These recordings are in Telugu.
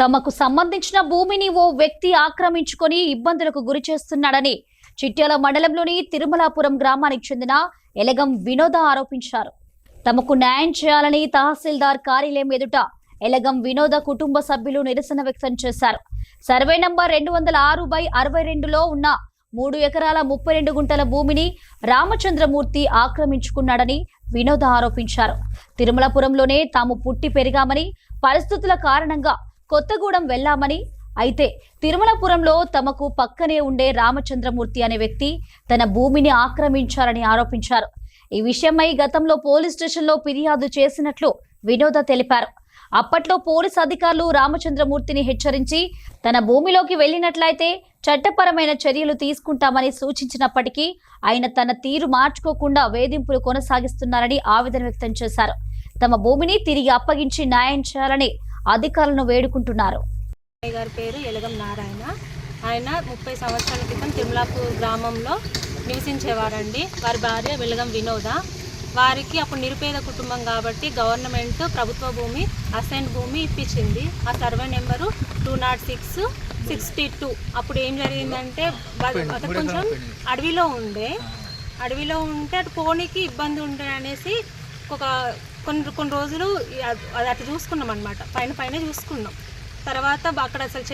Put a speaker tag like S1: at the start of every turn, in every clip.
S1: తమకు సంబంధించిన భూమిని ఓ వ్యక్తి ఆక్రమించుకొని ఇబ్బందులకు గురి చేస్తున్నాడని చిట్యాల మండలంలోని తిరుమలాపురం గ్రామానికి చెందిన ఎలగం వినోద ఆరోపించారు. తమకు న్యాయం చేయాలని తహసీల్దార్ కార్యాలయం ఎదుట ఎలగం వినోద కుటుంబ సభ్యులు నిరసన వ్యక్తం చేశారు. సర్వే నంబర్ 206/62లో ఉన్న 3 ఎకరాల 32 గుంటల భూమిని రామచంద్రమూర్తి ఆక్రమించుకున్నాడని వినోద ఆరోపించారు. తిరుమలాపురంలోనే తాము పుట్టి పెరిగామని, పరిస్థితుల కారణంగా కొత్తగూడెం వెళ్లామని, అయితే తిరుమలాపురంలో తమకు పక్కనే ఉండే రామచంద్రమూర్తి అనే వ్యక్తి తన భూమిని ఆక్రమించారని ఆరోపించారు. ఈ విషయమై గతంలో పోలీస్ స్టేషన్లో ఫిర్యాదు చేసినట్లు వినోద తెలిపారు. అప్పట్లో పోలీస్ అధికారులు రామచంద్రమూర్తిని హెచ్చరించి తన భూమిలోకి వెళ్లినట్లయితే చట్టపరమైన చర్యలు తీసుకుంటామని సూచించినప్పటికీ ఆయన తన తీరు మార్చుకోకుండా వేధింపులు కొనసాగిస్తున్నారని ఆవేదన వ్యక్తం చేశారు. తమ భూమిని తిరిగి అప్పగించి న్యాయం చేయాలని అధికారులను వేడుకుంటున్నారు.
S2: గారి పేరు ఎలగం నారాయణ. ఆయన 30 సంవత్సరాల క్రితం తిరుమలాపూర్ గ్రామంలో నివసించేవారండి. వారి భార్య వెలగం వినోద. వారికి అప్పుడు నిరుపేద కుటుంబం కాబట్టి గవర్నమెంట్ ప్రభుత్వ భూమి, అసైన్ భూమి ఇప్పించింది. ఆ సర్వే నెంబరు 206/62. అప్పుడు ఏం జరిగిందంటే అతను కొంచెం అడవిలో ఉంటే అటు పోనీకి ఇబ్బంది ఉండే అనేసి కొన్ని రోజులు అది అట్లా చూసుకున్నాం అనమాట. పైన చూసుకున్నాం. తర్వాత అక్కడ అసలు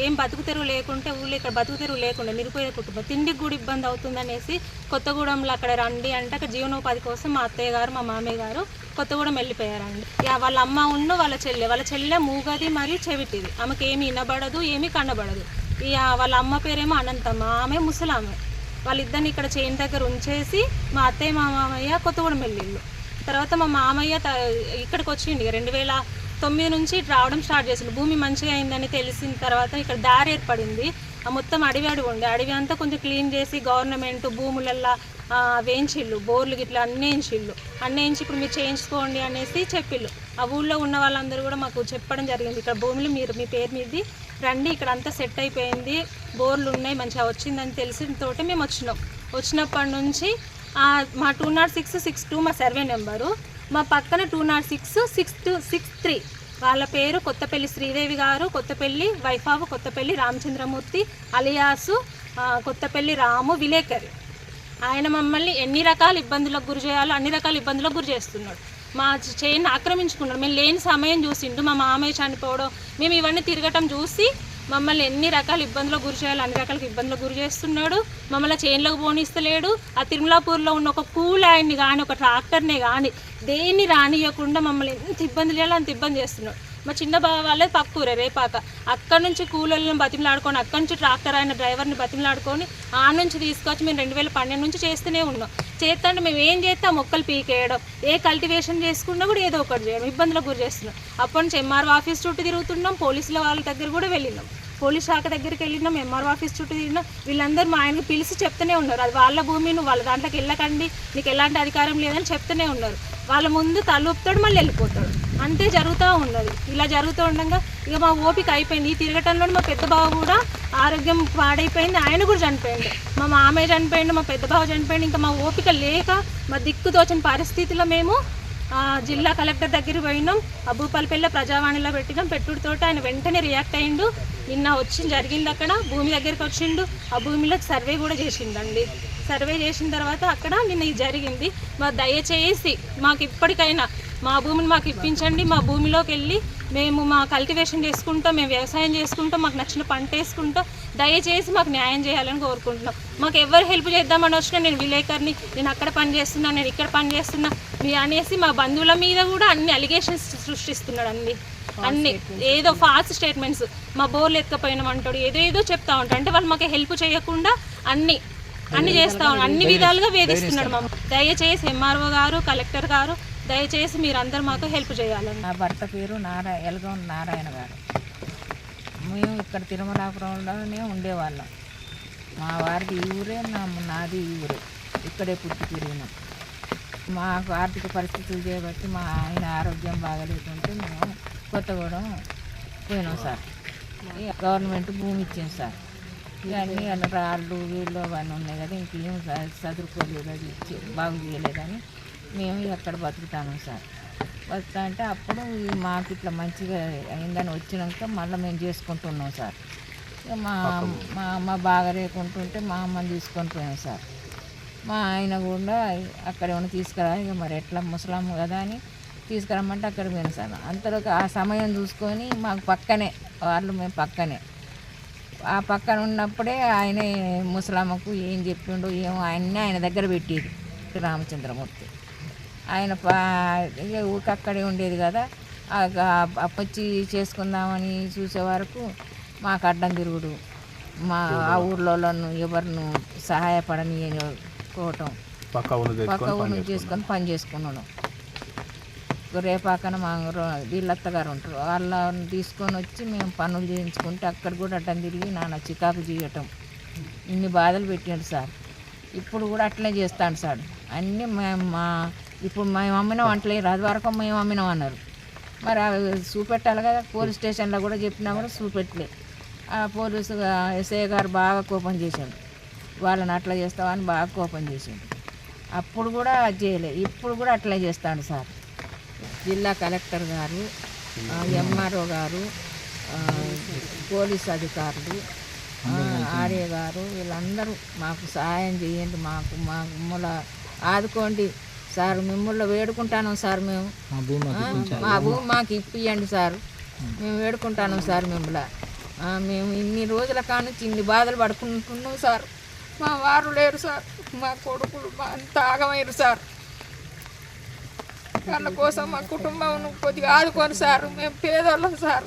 S2: ఏం బతుకు తెరువు లేకుంటే ఊళ్ళో ఇక్కడ బతుకు తెరువు లేకుండా నిరుపేద కుటుంబం తిండికి కూడా ఇబ్బంది అవుతుందనేసి కొత్తగూడెంలో అక్కడ రండి అంటే అక్కడ జీవనోపాధి కోసం మా అత్తయ్య గారు మా మామయ్య గారు కొత్తగూడెం వెళ్ళిపోయారండి. వాళ్ళ అమ్మ వాళ్ళ చెల్లె మూగది మరియు చెవిటిది. ఆమెకి ఏమి వినబడదు, ఏమీ కనబడదు. వాళ్ళ అమ్మ పేరేమో అనంతమ్మ, ఆమె ముసలామె. వాళ్ళిద్దరిని ఇక్కడ చేను దగ్గర ఉంచేసి మా అత్తయ్య మా మామయ్య కొత్తగూడెం వెళ్ళిళ్ళు. తర్వాత మా మామయ్య ఇక్కడికి వచ్చిండు. 2009 నుంచి రావడం స్టార్ట్ చేసిండు. భూమి మంచిగా అయిందని తెలిసిన తర్వాత ఇక్కడ దారి ఏర్పడింది. మొత్తం అడవి ఉండే అడవి అంతా కొంచెం క్లీన్ చేసి గవర్నమెంట్ భూములల్లో వేయించిళ్ళు, బోర్లు గిట్లా అన్నేయించి ఇప్పుడు మీరు చేయించుకోండి అనేసి చెప్పిళ్ళు. ఆ ఊళ్ళో ఉన్న వాళ్ళందరూ కూడా మాకు చెప్పడం జరిగింది, ఇక్కడ భూములు మీరు మీ పేరు మీది రండి, ఇక్కడ అంతా సెట్ అయిపోయింది, బోర్లు ఉన్నాయి, మంచిగా వచ్చిందని తెలిసిన తోటే మేము వచ్చినప్పటి నుంచి మా 206/62 మా సర్వే నెంబరు, మా పక్కన 206/6263 వాళ్ళ పేరు కొత్తపల్లి శ్రీదేవి గారు, Kothapalli wife of Kothapalli Ramachandramurthy alias Kothapalli Ramu విలేకరి. ఆయన మమ్మల్ని ఎన్ని రకాల ఇబ్బందులకు గురి చేయాలో అన్ని రకాల ఇబ్బందులకు గురి చేస్తున్నాడు. మా చేయిని ఆక్రమించుకున్నాడు. మేము లేని సమయం చూసిండు. మా మామయ్య చనిపోవడం, మేము ఇవన్నీ తిరగటం చూసి మమ్మల్ని ఎన్ని రకాల ఇబ్బందులకు గురి చేయాలో అన్ని రకాల ఇబ్బందులకు గురి చేస్తున్నాడు. మమ్మల్ని చేనులకు పోనిస్తలేడు. ఆ తిరుమలాపూర్లో ఉన్న ఒక కూలాయన్ని కానీ ఒక ట్రాక్టర్నే కానీ దేన్ని రానియకుండా మమ్మల్ని ఎంత ఇబ్బంది చేయాలో అంత ఇబ్బంది చేస్తున్నాడు. మా చిన్న బావ వాళ్ళది పక్కూరే రేపాక. అక్కడి నుంచి కూలీలను బతిమలాడుకొని, అక్కడి నుంచి ట్రాక్టర్ అయిన డ్రైవర్ని బతిమలాడుకొని ఆ నుంచి తీసుకొచ్చి మేము 2012 నుంచి చేస్తూనే ఉన్నాం. చేస్తుంటే మేము ఏం చేస్తే ఆ మొక్కలు పీకేయడం, ఏ కల్టివేషన్ చేసుకున్నా కూడా ఏదో ఒకటి చేయడం, ఇబ్బందులకు గురి చేస్తున్నాం. అప్పటి నుంచి ఎంఆర్ఓ ఆఫీస్ చుట్టూ తిరుగుతున్నాం, పోలీసుల వాళ్ళ దగ్గర కూడా వెళ్ళినాం, పోలీస్ శాఖ దగ్గరికి వెళ్ళినాం, ఎంఆర్ఓ ఆఫీస్ చుట్టూ తిరిగినాం. వీళ్ళందరూ మా ఆయనకు పిలిచి చెప్తూనే ఉన్నారు, అది వాళ్ళ భూమి, నువ్వు వాళ్ళ దాంట్లోకి వెళ్ళకండి, నీకు ఎలాంటి అధికారం లేదని చెప్తూనే ఉన్నారు. వాళ్ళ ముందు తలూపుతాడు, మళ్ళీ వెళ్ళిపోతాడు, అంతే జరుగుతూ ఉన్నది. ఇలా జరుగుతూ ఉండగా ఇక మా ఓపిక అయిపోయింది. ఈ తిరగటంలో మా పెద్ద బావ కూడా ఆరోగ్యం పాడైపోయింది, ఆయన కూడా చనిపోయింది, మా మామయ్య చనిపోయిండు, మా పెద్ద బావ చనిపోయింది. ఇంకా మా ఓపిక లేక మా దిక్కు తోచిన పరిస్థితిలో మేము జిల్లా కలెక్టర్ దగ్గరికి పోయినాం. భూపాలపల్లి ప్రజావాణిలో పెట్టినాం. పెట్టుడితోటి ఆయన వెంటనే రియాక్ట్ అయ్యిండు. నిన్న జరిగింది అక్కడ భూమి దగ్గరికి వచ్చిండు. ఆ భూమిలో సర్వే కూడా చేసిండండి. సర్వే చేసిన తర్వాత అక్కడ నిన్న ఇది జరిగింది. దయచేసి మాకు ఇప్పటికైనా మా భూమిని మాకు ఇప్పించండి. మా భూమిలోకి వెళ్ళి మేము మా కల్టివేషన్ చేసుకుంటాం, మేము వ్యవసాయం చేసుకుంటాం, మాకు నచ్చిన పంట వేసుకుంటాం. దయచేసి మాకు న్యాయం చేయాలని కోరుకుంటున్నాం. మాకు ఎవరు హెల్ప్ చేద్దామని వచ్చినా నేను విలేకరిని, నేను అక్కడ పని చేస్తున్నా, నేను ఇక్కడ పని చేస్తున్నా మీ అనేసి మా బంధువుల మీద కూడా అన్ని అలిగేషన్స్ సృష్టిస్తున్నాడు. అన్ని ఏదో ఫాల్స్ స్టేట్మెంట్స్, మా బోర్లు ఎత్తుకపోయినామంటాడు, ఏదో చెప్తా ఉంటాడు. అంటే వాళ్ళు మాకు హెల్ప్ చేయకుండా అన్ని చేస్తా ఉన్నాడు, అన్ని విధాలుగా వేధిస్తున్నాడు మమ్మల్ని. దయచేసి ఎంఆర్ఓ గారు, కలెక్టర్ గారు, దయచేసి మీరందరూ మాకు హెల్ప్ చేయాలని.
S3: నా భర్త పేరు ఎలగం నారాయణ గారు. మేము ఇక్కడ తిరుమలాపురంలోనే ఉండేవాళ్ళం. మా వారిది ఈ ఊరే, నాది ఈ ఊరే, ఇక్కడే పుట్టి తిరిగినాం. మాకు ఆర్థిక పరిస్థితులు చేయబట్టి మా ఆయన ఆరోగ్యం బాగాలేకుంటే మేము కొత్తగూడెం పోయినాం సార్. గవర్నమెంట్ భూమి ఇచ్చింది సార్. ఇవన్నీ రాళ్ళు వీళ్ళు అవన్నీ ఉన్నాయి కదా, ఇంకేం చదువుకోలేదు, అది బాగు చేయలేదని మేము ఎక్కడ బతుకుతాము సార్. వస్తా అంటే అప్పుడు మాకు ఇట్లా మంచిగా అయిందని వచ్చినాక మళ్ళీ మేము చేసుకుంటున్నాం సార్. ఇక మా అమ్మ బాగా లేకుంటుంటే మా అమ్మని తీసుకొని పోయాం సార్. మా ఆయన కూడా అక్కడ ఏమైనా తీసుకురా, ఇక మరి ఎట్లా ముసలమ్మ కదా అని తీసుకురమ్మంటే అక్కడ పోయాను సార్. అంతలోకి ఆ సమయం చూసుకొని మాకు పక్కనే వాళ్ళు, మేము పక్కనే ఆ పక్కన ఉన్నప్పుడే ఆయన ముసలమ్మకు ఏం చెప్పిండో ఏమో ఆయన దగ్గర పెట్టేది రామచంద్రమూర్తి. ఆయన ఇక ఊరికి అక్కడే ఉండేది కదా. అప్పచ్చి చేసుకుందామని చూసే వరకు మాకు అడ్డం తిరుగుడు, మా ఆ ఊర్లోను ఎవరిను సహాయపడని కోవటం, పక్క ఊరు చేసుకొని పని చేసుకున్నాడు. రేపాకన మా వీళ్ళత్తగారు ఉంటారు, వాళ్ళని తీసుకొని వచ్చి మేము పనులు చేయించుకుంటే అక్కడ కూడా అడ్డం తిరిగి నాన్న చికాకు చేయటం, ఇన్ని బాధలు పెట్టాడు సార్. ఇప్పుడు కూడా అట్లే చేస్తాడు సార్. అన్నీ ఇప్పుడు మేము అమ్మినాం అంటలేరు, అది వరకు మేము అమ్మినాం అన్నారు. మరి అవి చూపెట్టాలి కదా. పోలీస్ స్టేషన్లో కూడా చెప్పినా కూడా చూపెట్టలే. ఆ పోలీసు ఎస్ఐ గారు బాగా కోపం చేశాడు, వాళ్ళని అట్లా చేస్తామని బాగా కోపం చేశాడు. అప్పుడు కూడా అది చేయలే, ఇప్పుడు కూడా అట్లే చేస్తాడు సార్. జిల్లా కలెక్టర్ గారు, ఎంఆర్ఓ గారు, పోలీస్ అధికారులు, ఆర్ఏ గారు, వీళ్ళందరూ మాకు సహాయం చేయండి, మమ్మల్ని ఆదుకోండి సార్. మిమ్మల్ని వేడుకుంటాను సార్. మేము మా భూమి మాకు ఇప్పియండి సార్. మేము వేడుకుంటాను సార్ మిమ్మల్ని. మేము ఇన్ని రోజుల కానుంచి ఇన్ని బాధలు పడుకుంటున్నాం సార్. మా వారు లేరు సార్, మా కొడుకులు అంత ఆగమయ్యారు సార్. వాళ్ళ కోసం మా కుటుంబం కొద్దిగా ఆదుకోను సార్. మేము పేదోళ్ళం సార్.